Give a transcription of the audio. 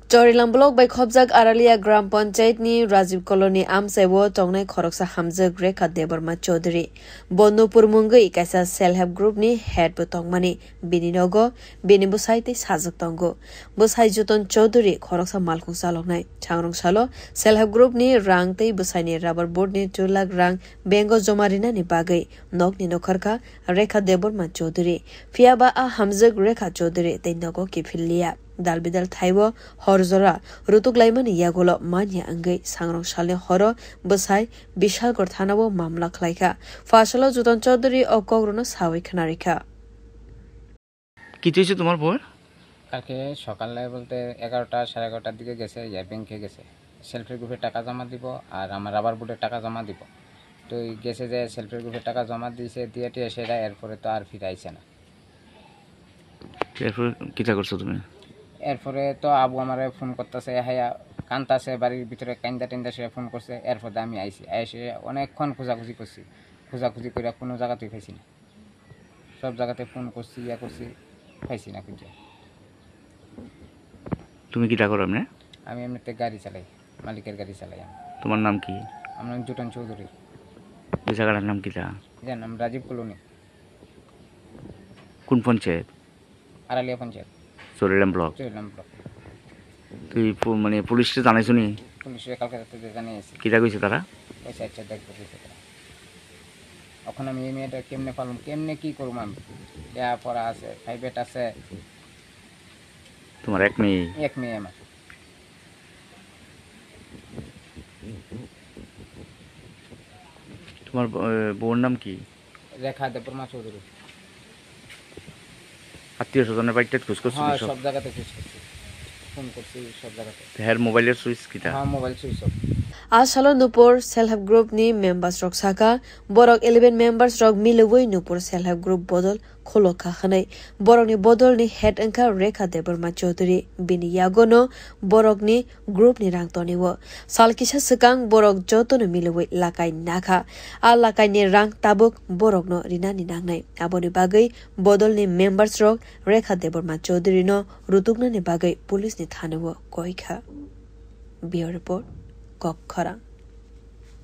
Chorilam Block by Khobjak Aralia Gram Panchayat ni Rajiv Colony Amsaiwo Tongnai Khoroksa Hamza Rekha Debarma Chaudhary Bonnupur Mungai kaisa self help group ni head bo tongmani bininogo bini busai te sajak tongo busai juton Chaudhary Khoroksa Malkhung saloknai changrong salo self help group ni rang te busai ni rubber board ni 2 lakh rang bengo jomarina ni bagai nok ni nokharka Rekha Debarma Chaudhary fiaba a Hamza Rekha Chaudhary te nogo kifillia Dalbidal Thaibo Horzora Rutuk Laiman Yagolo Manya Angai Sangrong Shale Horo Busai Bishal Gorthanabo Mamla Klaika Fashalo Juton Chaudhary o Kogrona Sawi Kanarika কি হয়েছে তোমার বউ কালকে সকালে বলতে 11টা 11:30টার দিকে গেছে ব্যাংকে গেছে সেলফের গ্রুপে টাকা জমা দিব আর আমার রাবার বোর্ডে টাকা জমা দিব তো গেছে যে সেলফের গ্রুপে টাকা জমা দিয়েছে দিয়েটি সেটা এরপরে তো আর ফিরে আইছে না এরপর কিটা করছো তুমি এরপরে তো আবু আমারে ফোন করতেছে হায়া কান্তাছে বাড়ির ভিতরে কান্দা টেন্দা সে ফোন করছে এরপরে আমি আইছি এসে অনেকক্ষণ খোঁজাখুঁজি করছি খোঁজাখুঁজি করে কোনো জায়গাতেই পাইছি না সব জায়গাতে ফোন করছি ইয়া করছি পাইছি না খুঁজে তুমি কিটা করো এমনি আমি এমনিতে গাড়ি চালাই মালিকের গাড়ি চালাই আমি তোমার নাম কি আমার নাম জুটন চৌধুরী এই জায়গাটার নাম কিটা এর নাম রাজীব কলোনি কোন পঞ্চায়েত আড়ালিয়া পঞ্চায়েত চরিলাম ব্লক তুই মানে পুলিশকে জানাইছো নি পুলিশে কালকে রাতে জানিয়েছি কিটা কইছে তারা পয়সা আচ্ছা দেখবো তারা এখন আমি এই মেয়েটা কেমনে পালন কেমনে কি করবো আমি যা পড়া আছে প্রাইভেট আছে তোমার এক মেয়ে আমার তোমার বউর নাম কি রেখা দেববর্মা চৌধুরী আত্মীয় স্বজনের বাড়িতে খোঁজ করছো হ্যাঁ সব জায়গাতে খোঁজ করছি ফোন করছি সব জায়গাতে হ্যাঁ মোবাইলের সুইচ কিটা হ্যাঁ mobile switch off Asalo Nupur Self Help Group ni members rok saka Borok 11 members rok milewoi Nupur Self Help Group bodol kholoka khanai Borok ni bodol ni head anka Rekha Debarma Chaudhary bini yagono Borok ni group ni rang toniwo salkisa sekang Borok joto no milewoi lakai nakha a lakai ni rang tabuk Borok no rina ni nangnai aboni bagai bodol ni members rok Rekha Debarma Chaudhary no rutukna ni bagai police ni thanewo koikha Bureau report Kok Khorang